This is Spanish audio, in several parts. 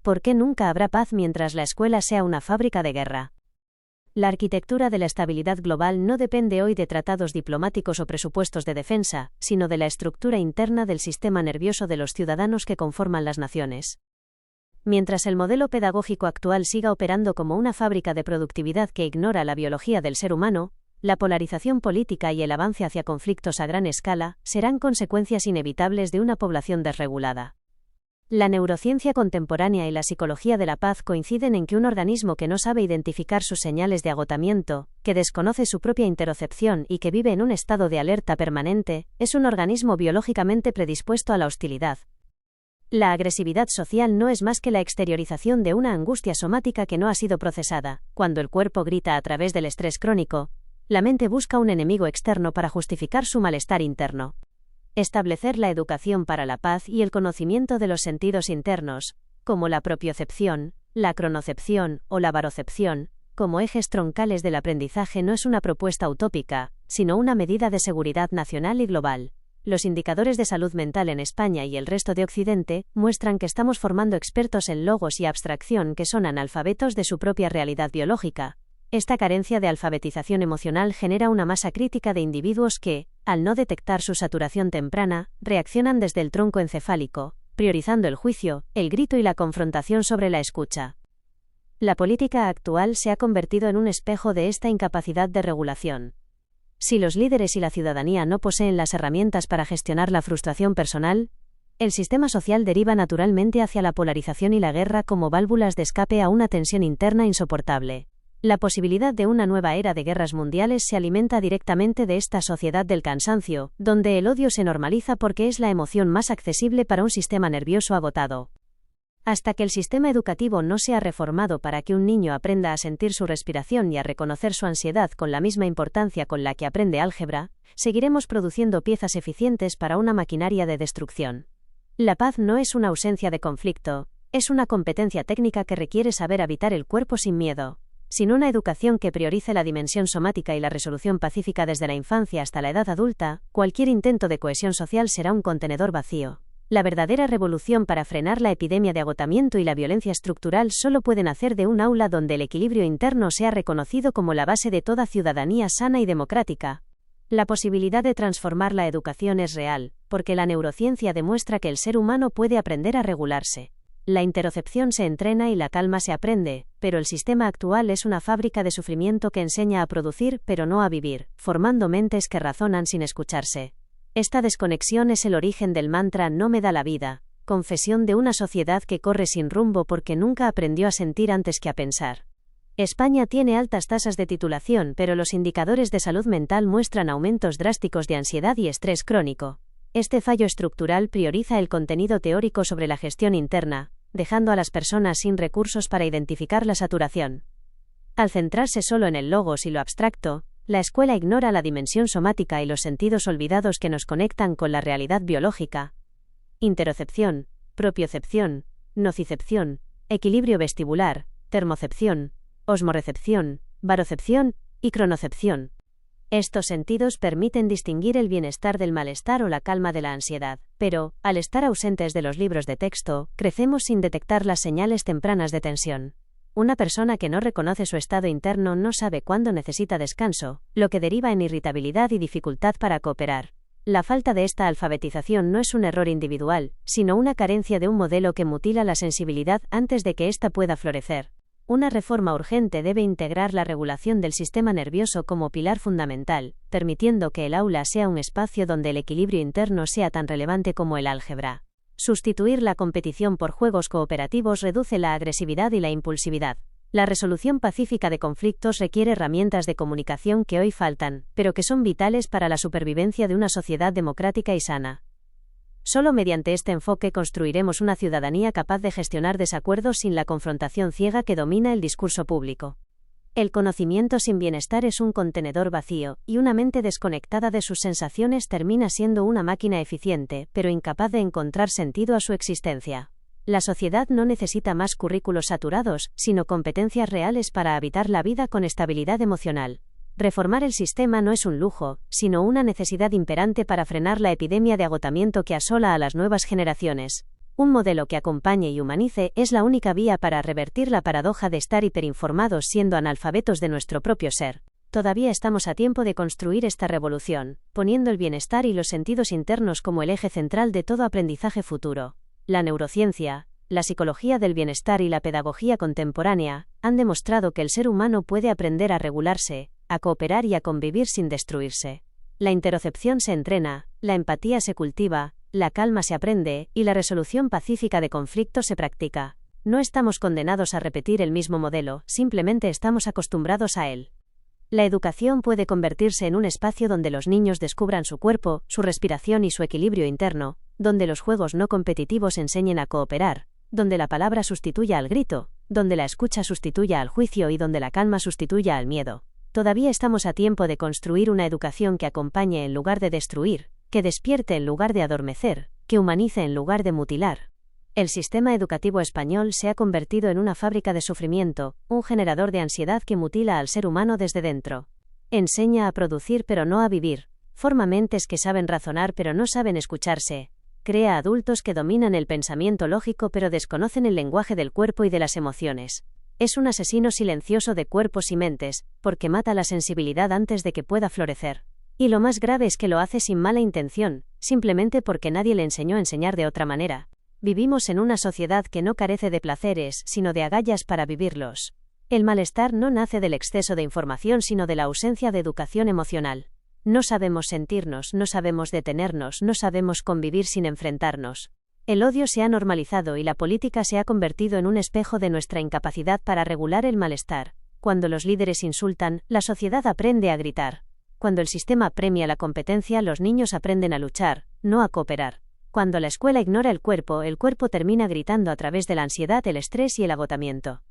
¿por qué nunca habrá paz mientras la escuela sea una fábrica de guerra? La arquitectura de la estabilidad global no depende hoy de tratados diplomáticos o presupuestos de defensa, sino de la estructura interna del sistema nervioso de los ciudadanos que conforman las naciones. Mientras el modelo pedagógico actual siga operando como una fábrica de productividad que ignora la biología del ser humano, la polarización política y el avance hacia conflictos a gran escala serán consecuencias inevitables de una población desregulada. La neurociencia contemporánea y la psicología de la paz coinciden en que un organismo que no sabe identificar sus señales de agotamiento, que desconoce su propia interocepción y que vive en un estado de alerta permanente, es un organismo biológicamente predispuesto a la hostilidad. La agresividad social no es más que la exteriorización de una angustia somática que no ha sido procesada. Cuando el cuerpo grita a través del estrés crónico, la mente busca un enemigo externo para justificar su malestar interno. Establecer la educación para la paz y el conocimiento de los sentidos internos, como la propiocepción, la cronocepción o la barocepción, como ejes troncales del aprendizaje no es una propuesta utópica, sino una medida de seguridad nacional y global. Los indicadores de salud mental en España y el resto de Occidente muestran que estamos formando expertos en logos y abstracción que son analfabetos de su propia realidad biológica. Esta carencia de alfabetización emocional genera una masa crítica de individuos que, al no detectar su saturación temprana, reaccionan desde el tronco encefálico, priorizando el juicio, el grito y la confrontación sobre la escucha. La política actual se ha convertido en un espejo de esta incapacidad de regulación. Si los líderes y la ciudadanía no poseen las herramientas para gestionar la frustración personal, el sistema social deriva naturalmente hacia la polarización y la guerra como válvulas de escape a una tensión interna insoportable. La posibilidad de una nueva era de guerras mundiales se alimenta directamente de esta sociedad del cansancio, donde el odio se normaliza porque es la emoción más accesible para un sistema nervioso agotado. Hasta que el sistema educativo no sea reformado para que un niño aprenda a sentir su respiración y a reconocer su ansiedad con la misma importancia con la que aprende álgebra, seguiremos produciendo piezas eficientes para una maquinaria de destrucción. La paz no es una ausencia de conflicto, es una competencia técnica que requiere saber habitar el cuerpo sin miedo. Sin una educación que priorice la dimensión somática y la resolución pacífica desde la infancia hasta la edad adulta, cualquier intento de cohesión social será un contenedor vacío. La verdadera revolución para frenar la epidemia de agotamiento y la violencia estructural solo puede nacer de un aula donde el equilibrio interno sea reconocido como la base de toda ciudadanía sana y democrática. La posibilidad de transformar la educación es real, porque la neurociencia demuestra que el ser humano puede aprender a regularse. La interocepción se entrena y la calma se aprende, pero el sistema actual es una fábrica de sufrimiento que enseña a producir pero no a vivir, formando mentes que razonan sin escucharse. Esta desconexión es el origen del mantra "no me da la vida", confesión de una sociedad que corre sin rumbo porque nunca aprendió a sentir antes que a pensar. España tiene altas tasas de titulación, pero los indicadores de salud mental muestran aumentos drásticos de ansiedad y estrés crónico. Este fallo estructural prioriza el contenido teórico sobre la gestión interna, dejando a las personas sin recursos para identificar la saturación. Al centrarse solo en el logos y lo abstracto, la escuela ignora la dimensión somática y los sentidos olvidados que nos conectan con la realidad biológica. Interocepción, propiocepción, nocicepción, equilibrio vestibular, termocepción, osmorecepción, barocepción y cronocepción. Estos sentidos permiten distinguir el bienestar del malestar o la calma de la ansiedad, pero, al estar ausentes de los libros de texto, crecemos sin detectar las señales tempranas de tensión. Una persona que no reconoce su estado interno no sabe cuándo necesita descanso, lo que deriva en irritabilidad y dificultad para cooperar. La falta de esta alfabetización no es un error individual, sino una carencia de un modelo que mutila la sensibilidad antes de que ésta pueda florecer. Una reforma urgente debe integrar la regulación del sistema nervioso como pilar fundamental, permitiendo que el aula sea un espacio donde el equilibrio interno sea tan relevante como el álgebra. Sustituir la competición por juegos cooperativos reduce la agresividad y la impulsividad. La resolución pacífica de conflictos requiere herramientas de comunicación que hoy faltan, pero que son vitales para la supervivencia de una sociedad democrática y sana. Solo mediante este enfoque construiremos una ciudadanía capaz de gestionar desacuerdos sin la confrontación ciega que domina el discurso público. El conocimiento sin bienestar es un contenedor vacío, y una mente desconectada de sus sensaciones termina siendo una máquina eficiente, pero incapaz de encontrar sentido a su existencia. La sociedad no necesita más currículos saturados, sino competencias reales para habitar la vida con estabilidad emocional. Reformar el sistema no es un lujo, sino una necesidad imperante para frenar la epidemia de agotamiento que asola a las nuevas generaciones. Un modelo que acompañe y humanice es la única vía para revertir la paradoja de estar hiperinformados siendo analfabetos de nuestro propio ser. Todavía estamos a tiempo de construir esta revolución, poniendo el bienestar y los sentidos internos como el eje central de todo aprendizaje futuro. La neurociencia, la psicología del bienestar y la pedagogía contemporánea han demostrado que el ser humano puede aprender a regularse, a cooperar y a convivir sin destruirse. La interocepción se entrena, la empatía se cultiva, la calma se aprende, y la resolución pacífica de conflictos se practica. No estamos condenados a repetir el mismo modelo, simplemente estamos acostumbrados a él. La educación puede convertirse en un espacio donde los niños descubran su cuerpo, su respiración y su equilibrio interno, donde los juegos no competitivos enseñen a cooperar, donde la palabra sustituya al grito, donde la escucha sustituya al juicio y donde la calma sustituya al miedo. Todavía estamos a tiempo de construir una educación que acompañe en lugar de destruir, que despierte en lugar de adormecer, que humanice en lugar de mutilar. El sistema educativo español se ha convertido en una fábrica de sufrimiento, un generador de ansiedad que mutila al ser humano desde dentro. Enseña a producir pero no a vivir. Forma mentes que saben razonar pero no saben escucharse. Crea adultos que dominan el pensamiento lógico pero desconocen el lenguaje del cuerpo y de las emociones. Es un asesino silencioso de cuerpos y mentes, porque mata la sensibilidad antes de que pueda florecer. Y lo más grave es que lo hace sin mala intención, simplemente porque nadie le enseñó a enseñar de otra manera. Vivimos en una sociedad que no carece de placeres, sino de agallas para vivirlos. El malestar no nace del exceso de información sino de la ausencia de educación emocional. No sabemos sentirnos, no sabemos detenernos, no sabemos convivir sin enfrentarnos. El odio se ha normalizado y la política se ha convertido en un espejo de nuestra incapacidad para regular el malestar. Cuando los líderes insultan, la sociedad aprende a gritar. Cuando el sistema premia la competencia, los niños aprenden a luchar, no a cooperar. Cuando la escuela ignora el cuerpo termina gritando a través de la ansiedad, el estrés y el agotamiento.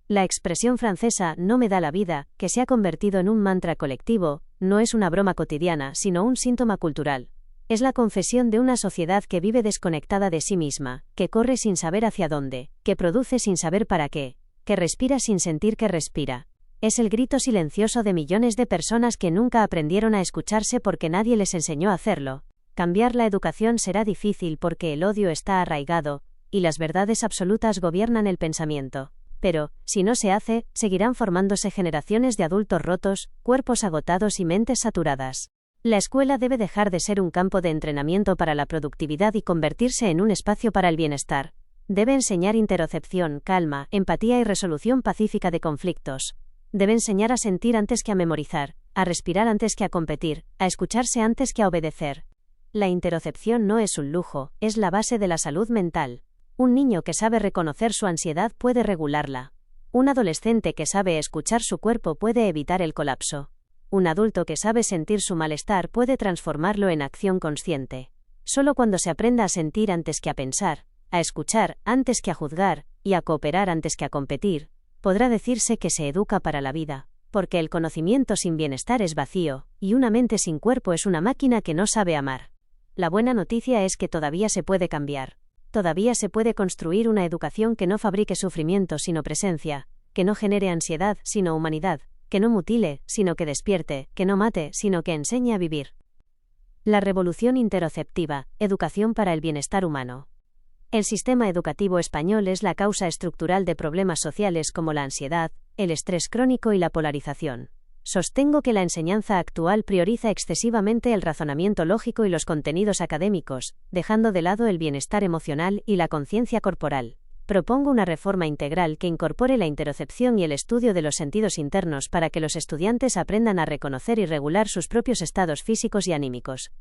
La expresión francesa "no me da la vida", que se ha convertido en un mantra colectivo, no es una broma cotidiana, sino un síntoma cultural. Es la confesión de una sociedad que vive desconectada de sí misma, que corre sin saber hacia dónde, que produce sin saber para qué, que respira sin sentir que respira. Es el grito silencioso de millones de personas que nunca aprendieron a escucharse porque nadie les enseñó a hacerlo. Cambiar la educación será difícil porque el odio está arraigado, y las verdades absolutas gobiernan el pensamiento. Pero, si no se hace, seguirán formándose generaciones de adultos rotos, cuerpos agotados y mentes saturadas. La escuela debe dejar de ser un campo de entrenamiento para la productividad y convertirse en un espacio para el bienestar. Debe enseñar interocepción, calma, empatía y resolución pacífica de conflictos. Debe enseñar a sentir antes que a memorizar, a respirar antes que a competir, a escucharse antes que a obedecer. La interocepción no es un lujo, es la base de la salud mental. Un niño que sabe reconocer su ansiedad puede regularla. Un adolescente que sabe escuchar su cuerpo puede evitar el colapso. Un adulto que sabe sentir su malestar puede transformarlo en acción consciente. Solo cuando se aprenda a sentir antes que a pensar, a escuchar antes que a juzgar, y a cooperar antes que a competir, podrá decirse que se educa para la vida, porque el conocimiento sin bienestar es vacío, y una mente sin cuerpo es una máquina que no sabe amar. La buena noticia es que todavía se puede cambiar. Todavía se puede construir una educación que no fabrique sufrimiento sino presencia, que no genere ansiedad sino humanidad, que no mutile, sino que despierte, que no mate, sino que enseñe a vivir. La revolución interoceptiva, educación para el bienestar humano. El sistema educativo español es la causa estructural de problemas sociales como la ansiedad, el estrés crónico y la polarización. Sostengo que la enseñanza actual prioriza excesivamente el razonamiento lógico y los contenidos académicos, dejando de lado el bienestar emocional y la conciencia corporal. Propongo una reforma integral que incorpore la interocepción y el estudio de los sentidos internos para que los estudiantes aprendan a reconocer y regular sus propios estados físicos y anímicos.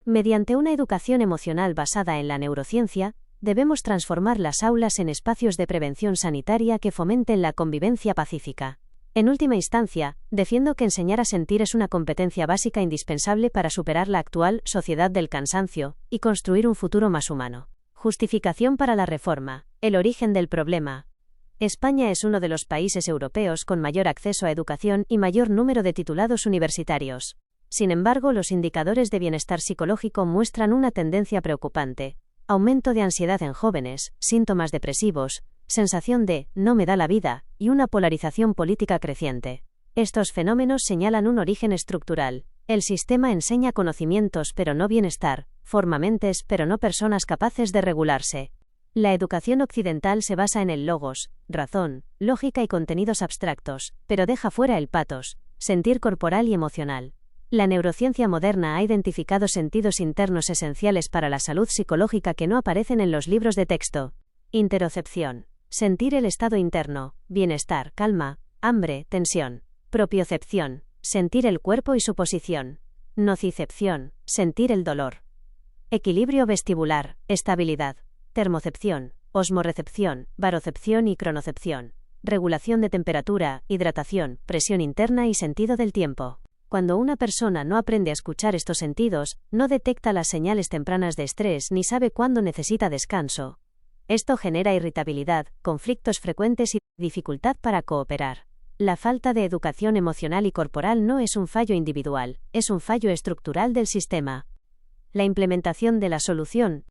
Mediante una educación emocional basada en la neurociencia, debemos transformar las aulas en espacios de prevención sanitaria que fomenten la convivencia pacífica. En última instancia, defiendo que enseñar a sentir es una competencia básica indispensable para superar la actual sociedad del cansancio y construir un futuro más humano. Justificación para la reforma. El origen del problema. España es uno de los países europeos con mayor acceso a educación y mayor número de titulados universitarios. Sin embargo, los indicadores de bienestar psicológico muestran una tendencia preocupante. Aumento de ansiedad en jóvenes, síntomas depresivos, sensación de "no me da la vida", y una polarización política creciente. Estos fenómenos señalan un origen estructural. El sistema enseña conocimientos pero no bienestar, forma mentes pero no personas capaces de regularse. La educación occidental se basa en el logos, razón, lógica y contenidos abstractos, pero deja fuera el patos, sentir corporal y emocional. La neurociencia moderna ha identificado sentidos internos esenciales para la salud psicológica que no aparecen en los libros de texto. Interocepción. Sentir el estado interno, bienestar, calma, hambre, tensión. Propiocepción. Sentir el cuerpo y su posición. Nocicepción. Sentir el dolor. Equilibrio vestibular, estabilidad. Termocepción, osmorecepción, barocepción y cronocepción. Regulación de temperatura, hidratación, presión interna y sentido del tiempo. Cuando una persona no aprende a escuchar estos sentidos, no detecta las señales tempranas de estrés ni sabe cuándo necesita descanso. Esto genera irritabilidad, conflictos frecuentes y dificultad para cooperar. La falta de educación emocional y corporal no es un fallo individual, es un fallo estructural del sistema. La implementación de la solución.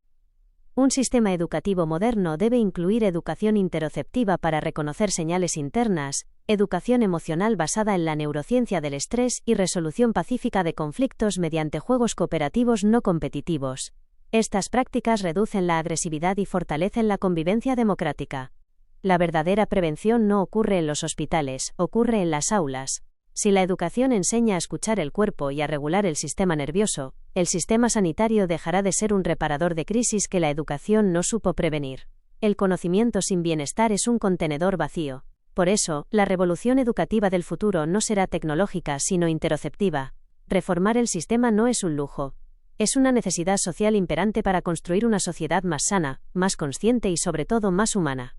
Un sistema educativo moderno debe incluir educación interoceptiva para reconocer señales internas, educación emocional basada en la neurociencia del estrés y resolución pacífica de conflictos mediante juegos cooperativos no competitivos. Estas prácticas reducen la agresividad y fortalecen la convivencia democrática. La verdadera prevención no ocurre en los hospitales, ocurre en las aulas. Si la educación enseña a escuchar el cuerpo y a regular el sistema nervioso, el sistema sanitario dejará de ser un reparador de crisis que la educación no supo prevenir. El conocimiento sin bienestar es un contenedor vacío. Por eso, la revolución educativa del futuro no será tecnológica sino interoceptiva. Reformar el sistema no es un lujo. Es una necesidad social imperante para construir una sociedad más sana, más consciente y sobre todo más humana.